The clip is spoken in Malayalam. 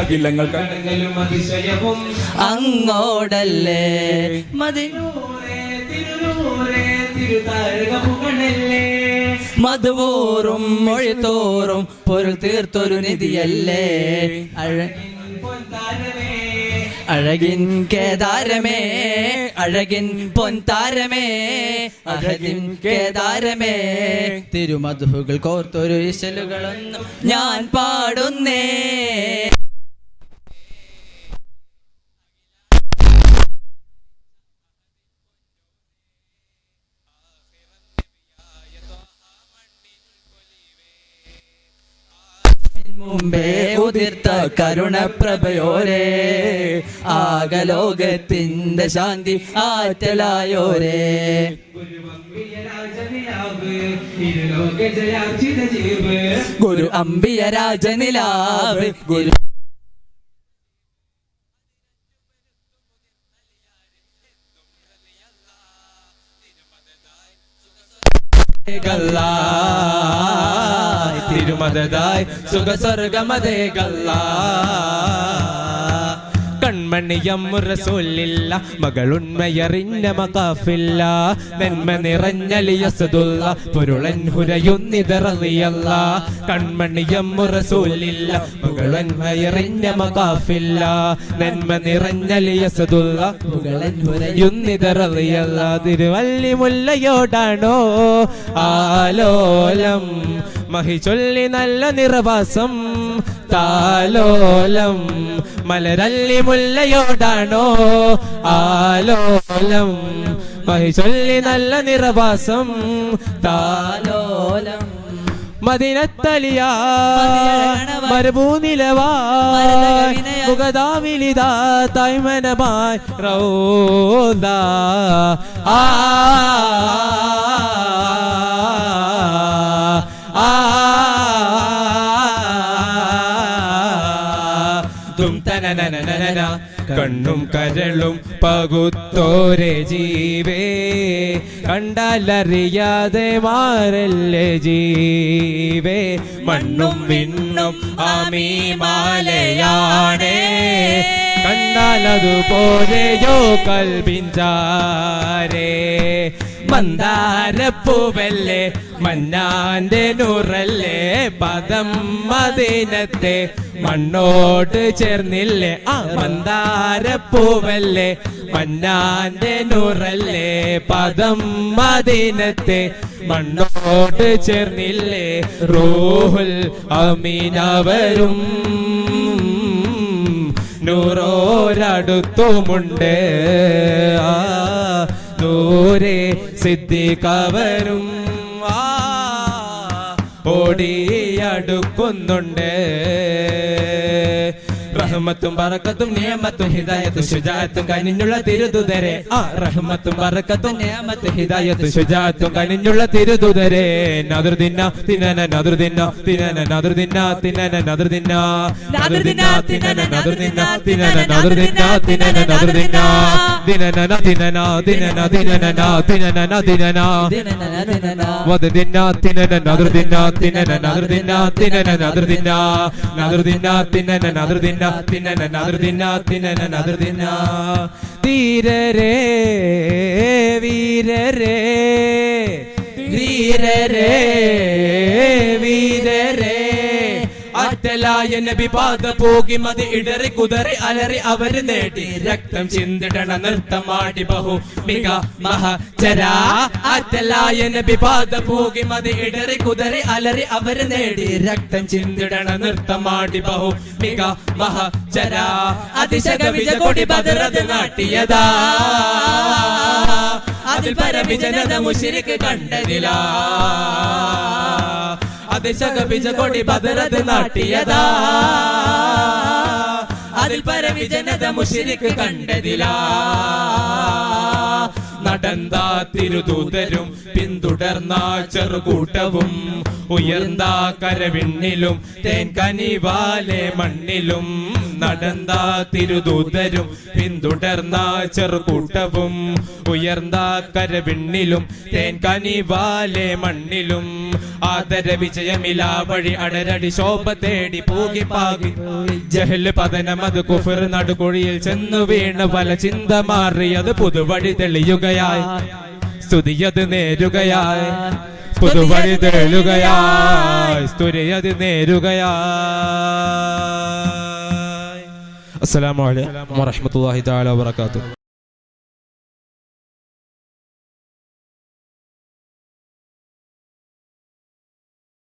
അഖിലങ്ങൾ കടലും അതിശയവും അങ്ങോടല്ലേ മദിനൂരേ തിരുനൂരേ തിരുതാരകമുകളല്ലേ മധുവോറും മൊഴിത്തോറും പൊരുൾ തീർത്തൊരു നിധിയല്ലേ അഴകിൻ കേദാരമേ അഴകിൻ പൊൻതാരമേ അഴകിൻ കേദാരമേ തിരുമധുകൾ കോർത്തൊരു ഇശലുകളൊന്നും ഞാൻ പാടുന്നേ. മുമ്പേ ഉതിർത്ത കരുണപ്രഭയോരേ ആകലോകത്തിന്റെ ശാന്തി ആറ്റലായോരേ ഗുരു അംബിയ രാജനിലാവ് ഗുരു തിരുമദായ് സുഖസ്വർഗമതേ ഗല്ലാ കൺമണിയം റസൂലില്ല മകളുണ്മയറിഞ്ഞ മകാഫില്ല നന്മ നിറഞ്ഞലിയസദുല്ല പൊരുളൻ ഹുരയുന്നിതറിയല്ല കൺമണിയം റസൂലില്ല മകളുണ്മയറിഞ്ഞ മകാഫില്ല നന്മ നിറഞ്ഞലിയസദുല്ല പൊരുളൻ ഹുരയുന്നിതറിയല്ല തിരുവല്ലി മുല്ലയോടാണോ ആലോലം മഹി ചൊല്ലി നല്ല നിറവാസം താലോലം മലരല്ലി മുല്ലയോടാണോ ആലോലം മഹി ചൊല്ലി നല്ല നിറവാസം താലോലം മദിനത്തലിയാ മരുഭൂനിലവായ് മുഖദാവിലിതാ തൈമനമായി റൗദ കണ്ണും കരളും പകുത്തോരെ ജീവേ കണ്ടാലറിയാതെ മാറല്ലേ ജീവേ മണ്ണും വിണ്ണും ആമീമാലയാണേ കണ്ടാലതുപോലെയോ കൽബിഞ്ചാരേ മന്ദാരപ്പൂവല്ലേ മന്നാന്റെ നൂറല്ലേ പദം മദീനത്തെ മണ്ണോട് ചേർന്നില്ലേ ആ മന്ദാരപ്പൂവല്ലേ മന്നാന്റെ നൂറല്ലേ പദം മദീനത്തെ മണ്ണോട് ചേർന്നില്ലേ റൂഹുൽ അമീനവരും നൂറോരടുത്തുമുണ്ട് ദൂരെ സിദ്ദീഖവരും ഓടിയടുക്കുന്നുണ്ട് റഹ്മത്തും ബറക്കത്തും നിയമത്തും ഹിദായത്തും ശുജാഅത്തും കനിഞ്ഞുള്ള തിരുദൂതരെ റഹ്മത്തും ബറക്കത്തും നിയമത്തും ഹിദായത്തും ശുജാഅത്തും കനിഞ്ഞുള്ള തിരുദൂതരെ നദർദിന തിനന നദർദിന തിനന നദർദിന തിനന നദർദിന നദർദിന തിനന നദർദിന തിനന നദർദിന തിനന നദർദിന ദിനന ദിനന ദിനന ദിനന ദിനന ദിനന വദദിന തിനന നദർദിന തിനന നദർദിന തിനന നദർദിന നദർദിന തിനന നദർദിന തിനന നദർദിന തിനന നദർദിന ധീരരേ വീരരേ ധീരരേ വീരരേ അറ്റലായ നബി പാത പോകി മതി ഇടറി കുതറി അലറി അവര് നേടി രക്തം ചിന്തിടണ നൃത്തമാടി ബഹു മിക മഹചരാ അറ്റലായ നബി പാത പോകി മതി ഇടറി കുതറി അലറി അവര് നേടി രക്തം ചിന്തിടണ നൃത്തമാടി ബഹു മിക മഹചരാ അതിശക വിജകൊടി ബദറത് നാട്ടിയതാ അതിൽ പരവിജനത മുശ്രിക് കണ്ടതിലാ അതിശക വിജകൊടി ബദറത് നാട്ടിയതാ അതിൽ പരവിജനത മുശ്രിക് കണ്ടതിലാ നടന്താ തിരുദൂതരും പിന്തുടർന്ന ചെറുകൂട്ടവും ഉയർന്ന കരവിണ്ണിലും തേൻ കനിവാലെ മണ്ണിലും നടന്ന തിരുദൂതരും പിന്തുടർന്ന ചെറുകൂട്ടവും ഉയർന്ന കരവിണ്ണിലും തേൻ കനിവാലെ മണ്ണിലും ആദര വിജയമിലാ വഴി അടരടി ശോഭ തേടി പൂകി പാകി ജഹല് പതനമത് കുഫർ നടുകുഴിയിൽ ചെന്നു വീണ് പല ചിന്ത മാറിയത് പുതുവഴി തെളിയുകയായി സ്തുതിയത് നേരുകയായി പുതുവഴി തെളിയുകയായി സ്തുതിയത് നേരുകയായി. അസ്സലാമു അലൈക്കും വറഹ്മത്തുള്ളാഹി തആല വബറകാതുഹു.